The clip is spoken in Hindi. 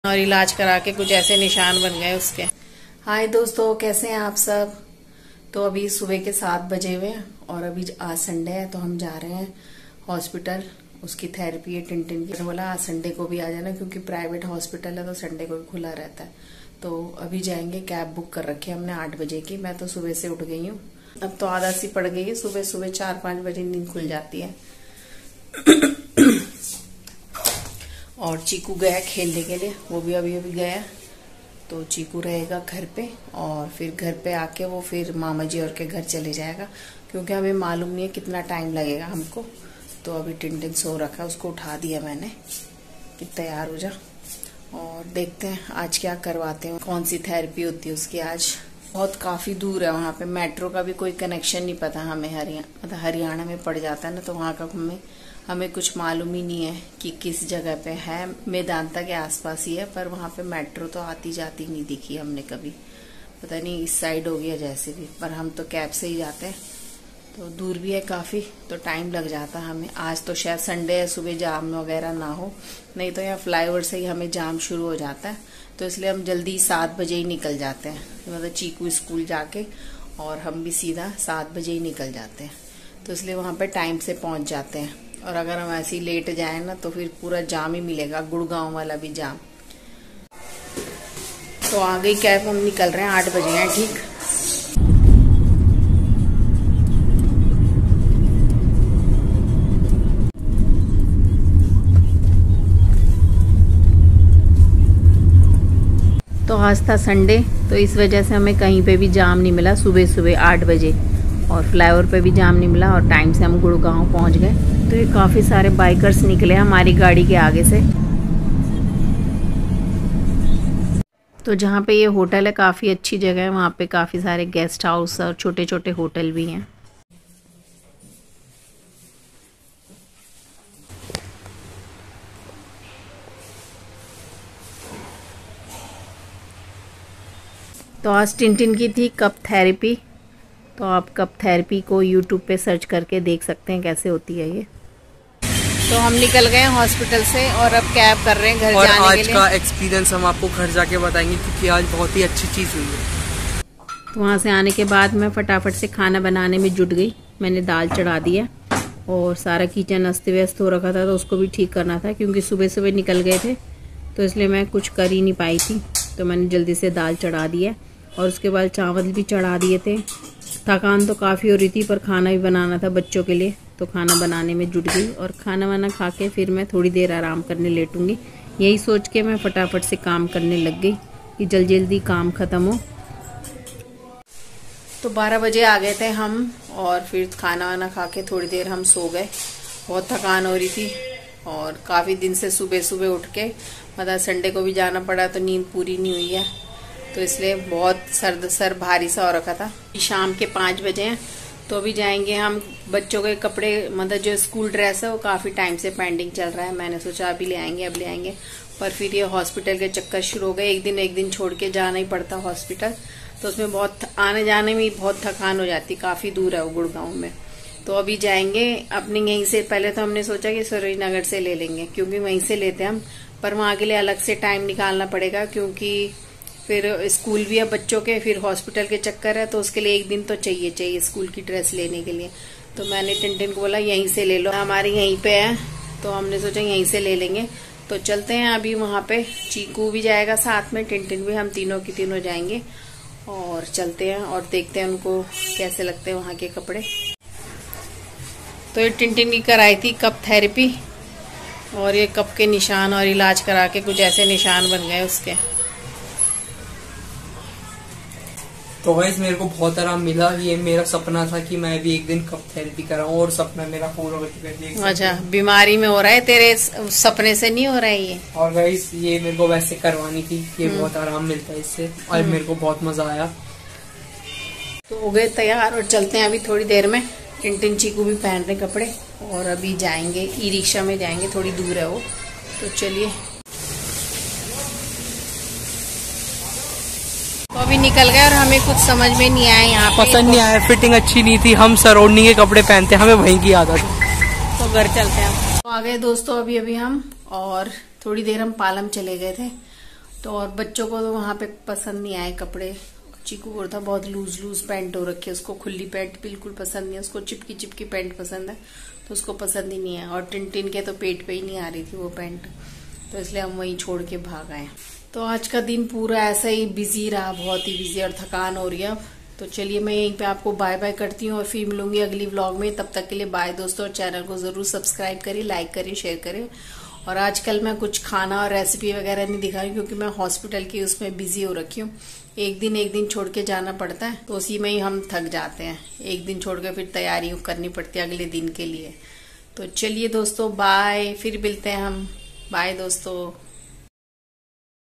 और इलाज करा के कुछ ऐसे निशान बन गए उसके। हाय दोस्तों, कैसे हैं आप सब। तो अभी सुबह के 7 बजे हुए हैं और अभी आज संडे है तो हम जा रहे हैं हॉस्पिटल। उसकी थेरेपी है टिंटिन की। बोला आज संडे को भी आ जाना क्योंकि प्राइवेट हॉस्पिटल है तो संडे को भी खुला रहता है। तो अभी जाएंगे, कैब बुक कर रखी है हमने 8 बजे की। मैं तो सुबह से उठ गई हूँ, अब तो आदत सी पड़ गई है। सुबह सुबह 4-5 बजे नींद खुल जाती है। और चीकू गया खेलने के लिए, वो भी अभी अभी गया। तो चीकू रहेगा घर पे और फिर घर पे आके वो फिर मामा जी और के घर चले जाएगा क्योंकि हमें मालूम नहीं है कितना टाइम लगेगा हमको। तो अभी टिंटिन सो रखा है, उसको उठा दिया मैंने कि तैयार हो जा और देखते हैं आज क्या करवाते हैं, कौन सी थेरेपी होती है उसकी। आज बहुत काफी दूर है, वहाँ पे मेट्रो का भी कोई कनेक्शन नहीं पता हमें। हरियाणा में पड़ जाता है ना, तो वहाँ का हमें कुछ मालूम ही नहीं है कि किस जगह पे है। मेदांता के आसपास ही है पर वहाँ पे मेट्रो तो आती जाती नहीं दिखी हमने कभी। पता नहीं इस साइड हो गया जैसे भी, पर हम तो कैब से ही जाते हैं तो दूर भी है काफी, तो टाइम लग जाता है हमें। आज तो शायद संडे है, सुबह जाम वगैरह ना हो, नहीं तो यहाँ फ्लाईओवर से ही हमें जाम शुरू हो जाता है। तो इसलिए हम जल्दी 7 बजे ही निकल जाते हैं, मतलब चीकू स्कूल जाके और हम भी सीधा 7 बजे ही निकल जाते हैं। तो इसलिए वहाँ पे टाइम से पहुँच जाते हैं। और अगर हम ऐसे ही लेट जाए ना तो फिर पूरा जाम ही मिलेगा, गुड़गांव वाला भी जाम। तो आ गई कैब, हम निकल रहे हैं 8 बजे हैं। ठीक, तो आज था संडे तो इस वजह से हमें कहीं पे भी जाम नहीं मिला सुबह सुबह 8 बजे, और फ्लाईओवर पे भी जाम नहीं मिला और टाइम से हम गुड़गांव पहुंच गए। तो ये काफ़ी सारे बाइकर्स निकले हमारी गाड़ी के आगे से। तो जहाँ पे ये होटल है काफ़ी अच्छी जगह है, वहाँ पे काफ़ी सारे गेस्ट हाउस और छोटे छोटे होटल भी हैं। तो आज टिंटिन की थी कप थेरेपी। तो आप कप थेरेपी को यूट्यूब पे सर्च करके देख सकते हैं कैसे होती है ये। तो हम निकल गए हॉस्पिटल से और अब कैब कर रहे हैं घर जाने के लिए। आज का एक्सपीरियंस हम आपको घर जाके बताएंगे क्योंकि आज बहुत ही अच्छी चीज़ हुई है। तो वहाँ से आने के बाद मैं फटाफट से खाना बनाने में जुट गई। मैंने दाल चढ़ा दिया और सारा किचन अस्त व्यस्त हो रखा था तो उसको भी ठीक करना था क्योंकि सुबह सुबह निकल गए थे तो इसलिए मैं कुछ कर ही नहीं पाई थी। तो मैंने जल्दी से दाल चढ़ा दिया और उसके बाद चावल भी चढ़ा दिए थे। थकान तो काफ़ी हो रही थी पर खाना भी बनाना था बच्चों के लिए, तो खाना बनाने में जुट गई। और खाना वाना खा के फिर मैं थोड़ी देर आराम करने लेटूंगी, यही सोच के मैं फटाफट से काम करने लग गई कि जल्दी जल्दी काम ख़त्म हो। तो 12 बजे आ गए थे हम और फिर खाना वाना खा के थोड़ी देर हम सो गए। बहुत थकान हो रही थी और काफ़ी दिन से सुबह सुबह उठ के, मतलब संडे को भी जाना पड़ा तो नींद पूरी नहीं हुई है, तो इसलिए बहुत सर भारी सा हो रखा था। शाम के 5 बजे हैं तो अभी जाएंगे हम। बच्चों के कपड़े, मतलब जो स्कूल ड्रेस है वो काफ़ी टाइम से पेंडिंग चल रहा है। मैंने सोचा अभी ले आएंगे, अब ले आएंगे, पर फिर ये हॉस्पिटल के चक्कर शुरू हो गए। एक दिन छोड़ के जाना ही पड़ता हॉस्पिटल, तो उसमें बहुत आने जाने में बहुत थकान हो जाती, काफ़ी दूर है वो गुड़गांव में। तो अभी जाएंगे अपने यहीं से। पहले तो हमने सोचा कि सरोज नगर से ले लेंगे क्योंकि वहीं से लेते हैं हम, पर वहाँ के लिए अलग से टाइम निकालना पड़ेगा क्योंकि फिर स्कूल भी है बच्चों के, फिर हॉस्पिटल के चक्कर है, तो उसके लिए एक दिन तो चाहिए स्कूल की ड्रेस लेने के लिए। तो मैंने टिंटिन को बोला यहीं से ले लो, हमारे यहीं पे है, तो हमने सोचा यहीं से ले लेंगे। तो चलते हैं अभी वहाँ पे। चीकू भी जाएगा साथ में, टिंटिन भी, हम तीनों की तीनों जाएंगे और चलते हैं और देखते हैं उनको कैसे लगते हैं वहाँ के कपड़े। तो ये टिंटिन की कराई थी कप थेरेपी और ये कप के निशान और इलाज करा के कुछ ऐसे निशान बन गए उसके। तो गाइस मेरे को बहुत आराम मिला। ये मेरा सपना था कि मैं भी एक दिन कप थेरेपी कराऊं और सपना मेरा पूरा हो चुका है। अच्छा, बीमारी में हो रहा है, तेरे सपने से नहीं हो रहा है ये। और गाइस ये मेरे को वैसे करवानी थी, ये बहुत आराम मिलता है इससे और मेरे को बहुत मजा आया। तो हो गए तैयार और चलते हैं अभी थोड़ी देर में। टिंटिन चीकू भी पहन रहे कपड़े और अभी जाएंगे, ई रिक्शा में जाएंगे, थोड़ी दूर है वो। तो चलिए, तो अभी निकल गए और हमें कुछ समझ में नहीं आया, यहाँ पसंद नहीं आया, फिटिंग अच्छी नहीं थी। हम सराउंडिंग के कपड़े पहनते, हमें वहीं की आदत है। तो घर चलते हैं। तो आ गए दोस्तों अभी हम, और थोड़ी देर हम पालम चले गए थे तो और बच्चों को तो वहां पे पसंद नहीं आए कपड़े। चीकू को था बहुत लूज लूज पैंट हो रखी है, उसको खुली पैंट बिल्कुल पसंद नहीं है, उसको चिपकी चिपकी पैंट पसंद है, तो उसको पसंद ही नहीं है। और टिन के तो पेट पे ही नहीं आ रही थी वो पैंट, तो इसलिए हम वहीं छोड़ के भाग आए। तो आज का दिन पूरा ऐसा ही बिजी रहा, बहुत ही बिजी, और थकान हो रही है अब। तो चलिए मैं यहीं पे आपको बाय बाय करती हूँ और फिर मिलूंगी अगली व्लॉग में। तब तक के लिए बाय दोस्तों, और चैनल को जरूर सब्सक्राइब करें, लाइक करें, शेयर करें। और आजकल मैं कुछ खाना और रेसिपी वगैरह नहीं दिखा रही क्योंकि मैं हॉस्पिटल की उसमें बिजी हो रखी हूँ। एक दिन छोड़ के जाना पड़ता है, तो उसी में ही हम थक जाते हैं। एक दिन छोड़ के फिर तैयारी करनी पड़ती है अगले दिन के लिए। तो चलिए दोस्तों बाय, फिर मिलते हैं हम। बाय दोस्तों।